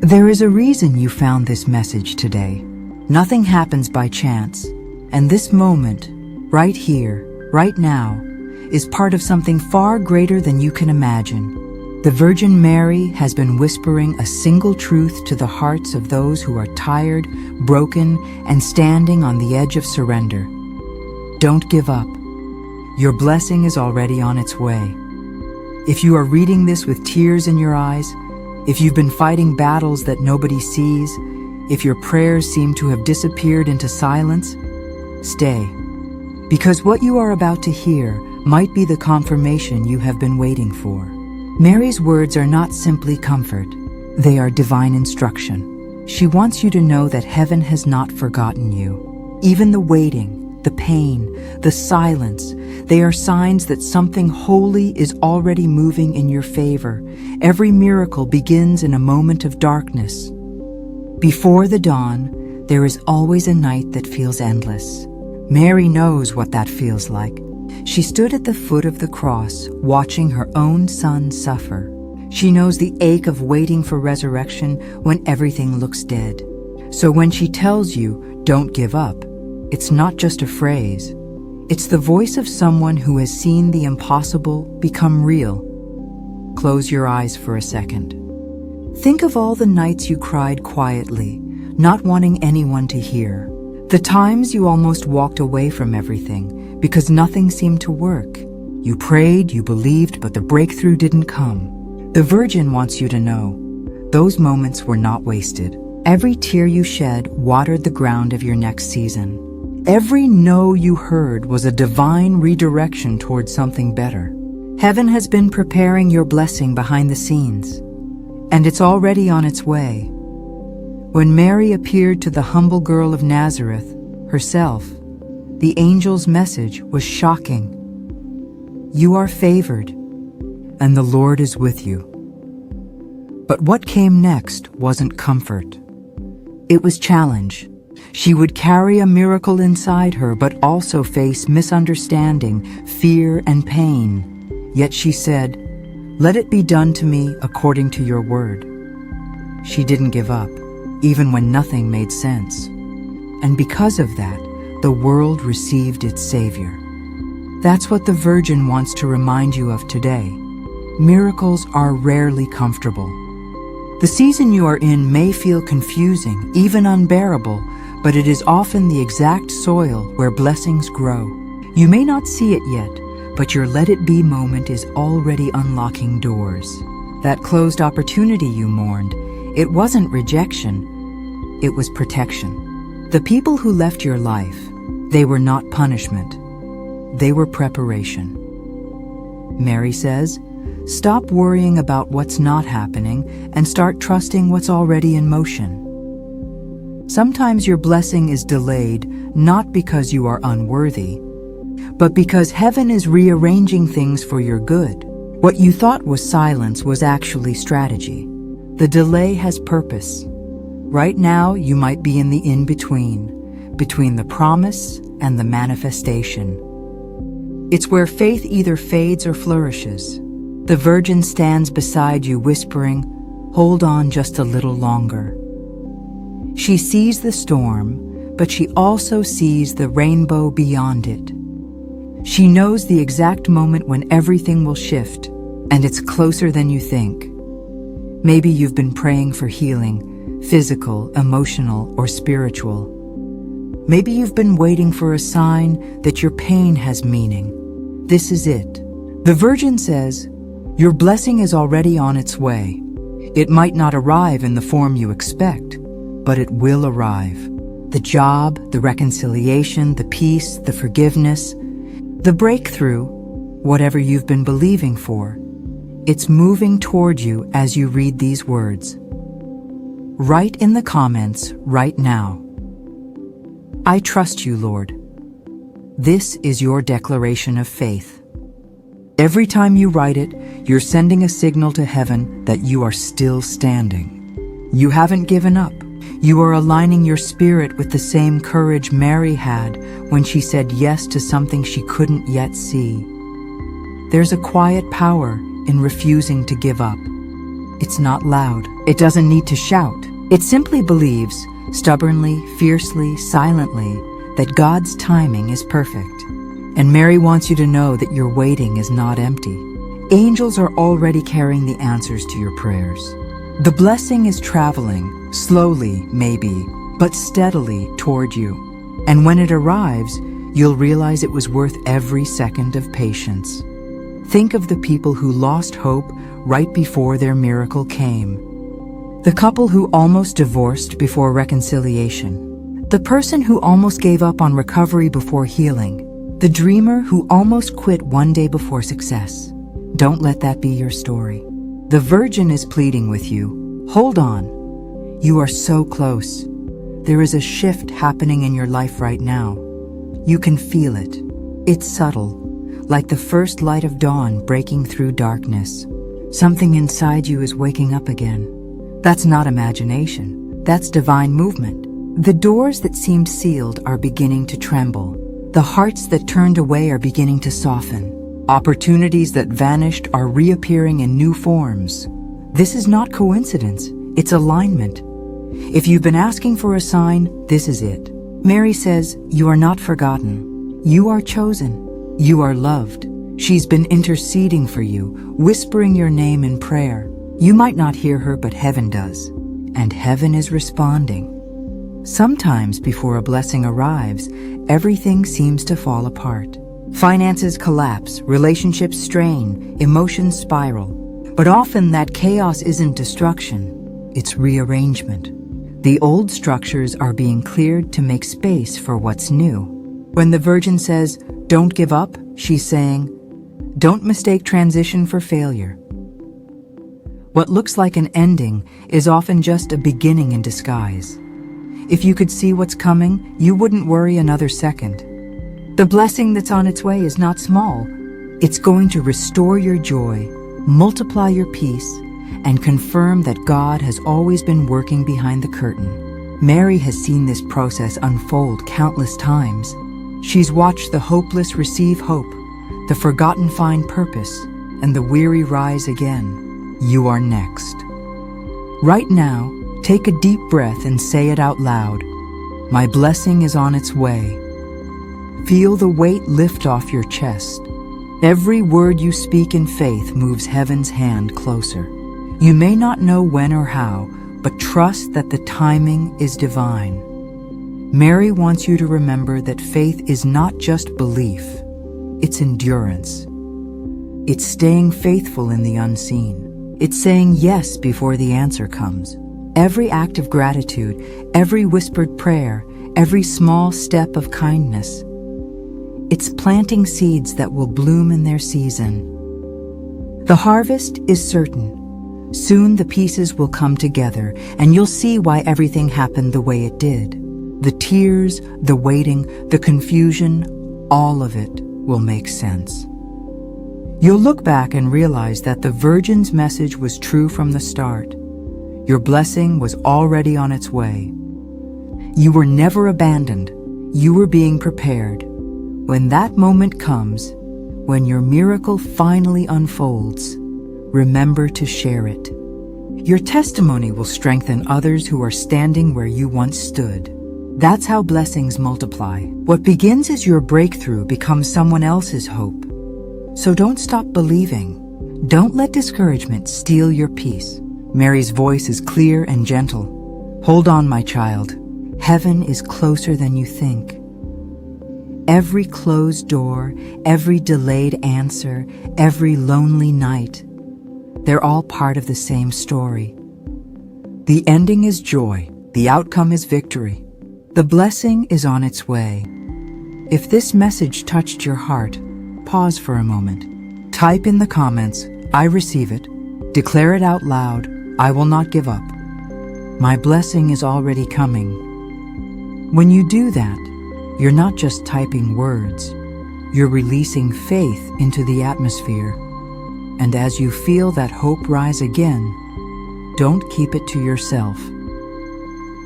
There is a reason you found this message today. Nothing happens by chance, and this moment, right here, right now, is part of something far greater than you can imagine. The Virgin Mary has been whispering a single truth to the hearts of those who are tired, broken, and standing on the edge of surrender. Don't give up. Your blessing is already on its way. If you are reading this with tears in your eyes, if you've been fighting battles that nobody sees, if your prayers seem to have disappeared into silence, stay. Because what you are about to hear might be the confirmation you have been waiting for. Mary's words are not simply comfort. They are divine instruction. She wants you to know that heaven has not forgotten you. Even the waiting, the pain, the silence, they are signs that something holy is already moving in your favor. Every miracle begins in a moment of darkness. Before the dawn, there is always a night that feels endless. Mary knows what that feels like. She stood at the foot of the cross, watching her own son suffer. She knows the ache of waiting for resurrection when everything looks dead. So when she tells you, "Don't give up," it's not just a phrase. It's the voice of someone who has seen the impossible become real. Close your eyes for a second. Think of all the nights you cried quietly, not wanting anyone to hear. The times you almost walked away from everything because nothing seemed to work. You prayed, you believed, but the breakthrough didn't come. The Virgin wants you to know, those moments were not wasted. Every tear you shed watered the ground of your next season. Every no you heard was a divine redirection towards something better. Heaven has been preparing your blessing behind the scenes, and it's already on its way. When Mary appeared to the humble girl of Nazareth, herself, the angel's message was shocking. You are favored, and the Lord is with you. But what came next wasn't comfort. It was challenge. She would carry a miracle inside her, but also face misunderstanding, fear, and pain. Yet she said, "Let it be done to me according to your word." She didn't give up, even when nothing made sense. And because of that, the world received its Savior. That's what the Virgin wants to remind you of today. Miracles are rarely comfortable. The season you are in may feel confusing, even unbearable, but it is often the exact soil where blessings grow. You may not see it yet, but your let it be moment is already unlocking doors. That closed opportunity you mourned, it wasn't rejection, it was protection. The people who left your life, they were not punishment, they were preparation. Mary says, stop worrying about what's not happening and start trusting what's already in motion. Sometimes your blessing is delayed not because you are unworthy, but because heaven is rearranging things for your good. What you thought was silence was actually strategy. The delay has purpose. Right now, you might be in the in-between, between the promise and the manifestation. It's where faith either fades or flourishes. The Virgin stands beside you whispering, hold on just a little longer. She sees the storm, but she also sees the rainbow beyond it. She knows the exact moment when everything will shift, and it's closer than you think. Maybe you've been praying for healing, physical, emotional, or spiritual. Maybe you've been waiting for a sign that your pain has meaning. This is it. The Virgin says, your blessing is already on its way. It might not arrive in the form you expect, but it will arrive. The job, the reconciliation, the peace, the forgiveness, the breakthrough, whatever you've been believing for, it's moving toward you as you read these words. Write in the comments right now. I trust you, Lord. This is your declaration of faith. Every time you write it, you're sending a signal to heaven that you are still standing. You haven't given up. You are aligning your spirit with the same courage Mary had when she said yes to something she couldn't yet see. There's a quiet power in refusing to give up. It's not loud. It doesn't need to shout. It simply believes, stubbornly, fiercely, silently, that God's timing is perfect. And Mary wants you to know that your waiting is not empty. Angels are already carrying the answers to your prayers. The blessing is traveling, slowly, maybe, but steadily toward you. And when it arrives, you'll realize it was worth every second of patience. Think of the people who lost hope right before their miracle came. The couple who almost divorced before reconciliation. The person who almost gave up on recovery before healing. The dreamer who almost quit one day before success. Don't let that be your story. The Virgin is pleading with you. Hold on. You are so close. There is a shift happening in your life right now. You can feel it. It's subtle, like the first light of dawn breaking through darkness. Something inside you is waking up again. That's not imagination. That's divine movement. The doors that seemed sealed are beginning to tremble. The hearts that turned away are beginning to soften. Opportunities that vanished are reappearing in new forms. This is not coincidence, it's alignment. If you've been asking for a sign, this is it. Mary says, you are not forgotten. You are chosen. You are loved. She's been interceding for you, whispering your name in prayer. You might not hear her, but heaven does. And heaven is responding. Sometimes before a blessing arrives, everything seems to fall apart. Finances collapse, relationships strain, emotions spiral. But often that chaos isn't destruction, it's rearrangement. The old structures are being cleared to make space for what's new. When the Virgin says, don't give up, she's saying, don't mistake transition for failure. What looks like an ending is often just a beginning in disguise. If you could see what's coming, you wouldn't worry another second. The blessing that's on its way is not small. It's going to restore your joy, multiply your peace, and confirm that God has always been working behind the curtain. Mary has seen this process unfold countless times. She's watched the hopeless receive hope, the forgotten find purpose, and the weary rise again. You are next. Right now, take a deep breath and say it out loud. My blessing is on its way. Feel the weight lift off your chest. Every word you speak in faith moves heaven's hand closer. You may not know when or how, but trust that the timing is divine. Mary wants you to remember that faith is not just belief, it's endurance. It's staying faithful in the unseen. It's saying yes before the answer comes. Every act of gratitude, every whispered prayer, every small step of kindness. It's planting seeds that will bloom in their season. The harvest is certain. Soon the pieces will come together, and you'll see why everything happened the way it did. The tears, the waiting, the confusion, all of it will make sense. You'll look back and realize that the Virgin's message was true from the start. Your blessing was already on its way. You were never abandoned. You were being prepared. When that moment comes, when your miracle finally unfolds, remember to share it. Your testimony will strengthen others who are standing where you once stood. That's how blessings multiply. What begins as your breakthrough becomes someone else's hope. So don't stop believing. Don't let discouragement steal your peace. Mary's voice is clear and gentle. Hold on, my child. Heaven is closer than you think. Every closed door, every delayed answer, every lonely night, they're all part of the same story. The ending is joy. The outcome is victory. The blessing is on its way. If this message touched your heart, pause for a moment. Type in the comments, I receive it. Declare it out loud, I will not give up. My blessing is already coming. When you do that, you're not just typing words. You're releasing faith into the atmosphere. And as you feel that hope rise again, don't keep it to yourself.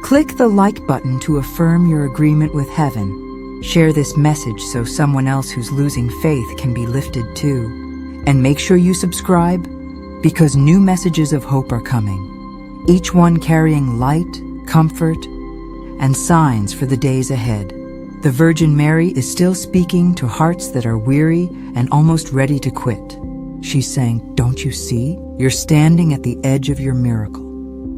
Click the like button to affirm your agreement with heaven. Share this message so someone else who's losing faith can be lifted too. And make sure you subscribe, because new messages of hope are coming, each one carrying light, comfort, and signs for the days ahead. The Virgin Mary is still speaking to hearts that are weary and almost ready to quit. She's saying, "Don't you see? You're standing at the edge of your miracle.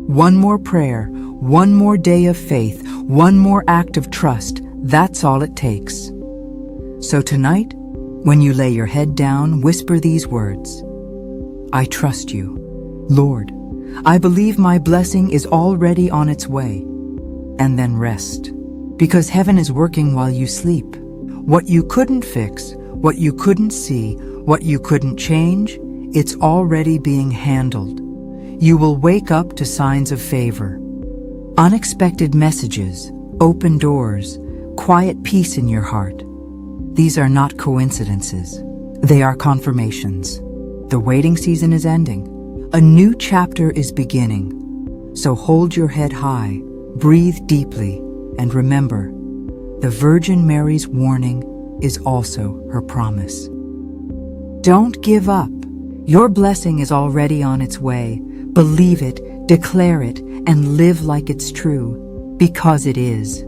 One more prayer, one more day of faith, one more act of trust, that's all it takes." So tonight, when you lay your head down, whisper these words: "I trust you. Lord, I believe my blessing is already on its way." And then rest, because heaven is working while you sleep. What you couldn't fix, what you couldn't see, what you couldn't change, it's already being handled. You will wake up to signs of favor. Unexpected messages, open doors, quiet peace in your heart. These are not coincidences. They are confirmations. The waiting season is ending. A new chapter is beginning. So hold your head high, breathe deeply, and remember, the Virgin Mary's warning is also her promise. Don't give up. Your blessing is already on its way. Believe it, declare it, and live like it's true, because it is.